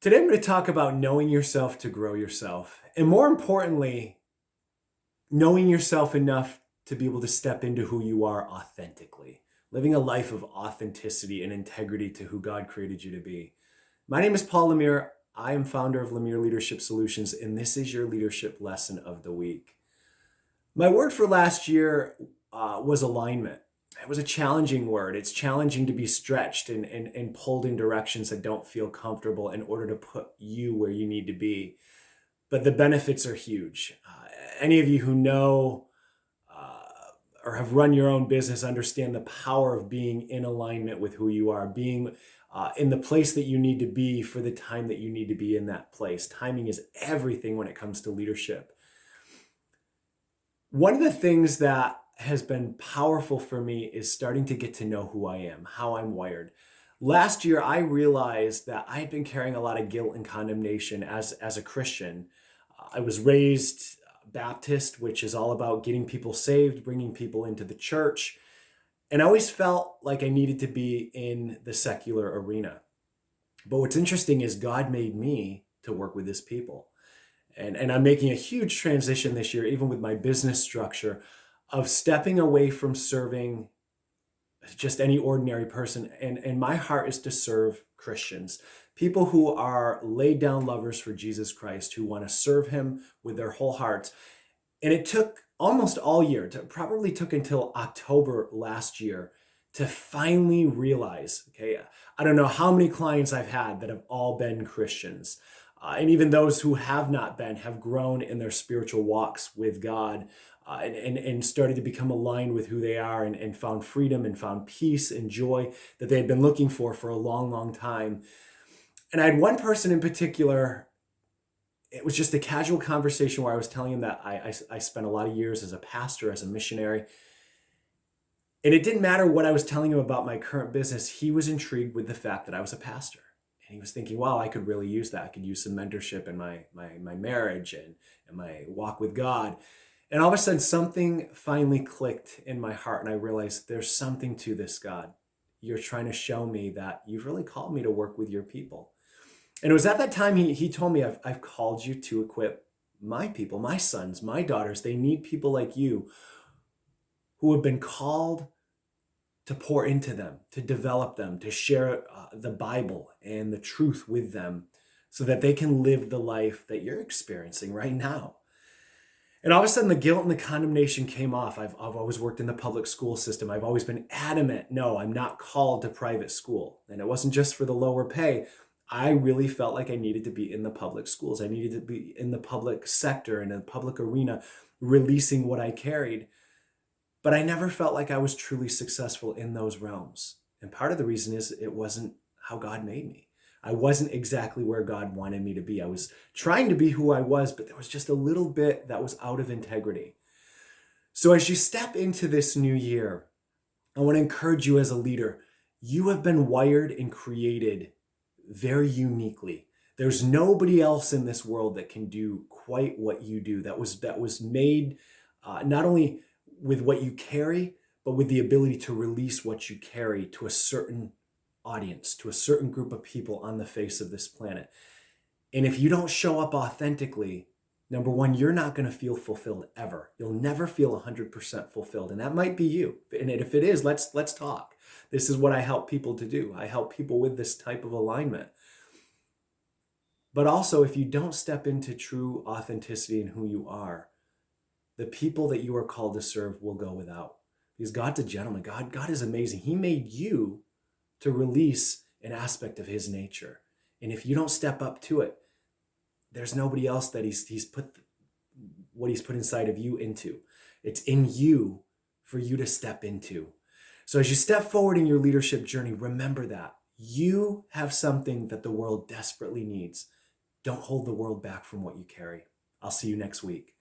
Today I'm going to talk about knowing yourself to grow yourself. And more importantly, knowing yourself enough to be able to step into who you are authentically, living a life of authenticity and integrity to who God created you to be. My name is Paul Lemire. I am founder of Lemire Leadership Solutions, and this is your leadership lesson of the week. My word for last year was alignment. It was a challenging word. It's challenging to be stretched and pulled in directions that don't feel comfortable in order to put you where you need to be. But the benefits are huge. Any of you who know or have run your own business understand the power of being in alignment with who you are, being in the place that you need to be for the time that you need to be in that place. Timing is everything when it comes to leadership. One of the things that has been powerful for me is starting to get to know who I am, how I'm wired. Last year, I realized that I had been carrying a lot of guilt and condemnation as a Christian. I was raised Baptist, which is all about getting people saved, bringing people into the church. And I always felt like I needed to be in the secular arena. But what's interesting is God made me to work with his people. And I'm making a huge transition this year, even with my business structure, of stepping away from serving just any ordinary person. And my heart is to serve Christians, people who are laid down lovers for Jesus Christ, who want to serve him with their whole hearts. And it took almost all year, it probably took until October last year to finally realize, okay, I don't know how many clients I've had that have all been Christians. And even those who have not been have grown in their spiritual walks with God and started to become aligned with who they are and found freedom and found peace and joy that they had been looking for a long, long time. And I had one person in particular. It was just a casual conversation where I was telling him that I spent a lot of years as a pastor, as a missionary. And it didn't matter what I was telling him about my current business. He was intrigued with the fact that I was a pastor. And he was thinking, wow, I could really use that. I could use some mentorship in my marriage and my walk with God. And all of a sudden, something finally clicked in my heart. And I realized there's something to this, God. You're trying to show me that you've really called me to work with your people. And it was at that time he told me, I've called you to equip my people, my sons, my daughters. They need people like you who have been called to pour into them, to develop them, to share the Bible and the truth with them so that they can live the life that you're experiencing right now. And all of a sudden, the guilt and the condemnation came off. I've always worked in the public school system. I've always been adamant, no, I'm not called to private school. And it wasn't just for the lower pay. I really felt like I needed to be in the public schools. I needed to be in the public sector and in the public arena, releasing what I carried. But I never felt like I was truly successful in those realms. And part of the reason is it wasn't how God made me. I wasn't exactly where God wanted me to be. I was trying to be who I was, but there was just a little bit that was out of integrity. So as you step into this new year, I want to encourage you as a leader. You have been wired and created very uniquely. There's nobody else in this world that can do quite what you do. That was made not only with what you carry, but with the ability to release what you carry to a certain audience, to a certain group of people on the face of this planet. And if you don't show up authentically, number one, you're not going to feel fulfilled ever. You'll never feel 100% fulfilled. And that might be you. And if it is, let's talk. This is what I help people to do. I help people with this type of alignment. But also, if you don't step into true authenticity in who you are, the people that you are called to serve will go without. Because God's a gentleman. God is amazing. He made you to release an aspect of his nature. And if you don't step up to it, there's nobody else that he's put what he's put inside of you into. It's in you for you to step into. So as you step forward in your leadership journey, remember that you have something that the world desperately needs. Don't hold the world back from what you carry. I'll see you next week.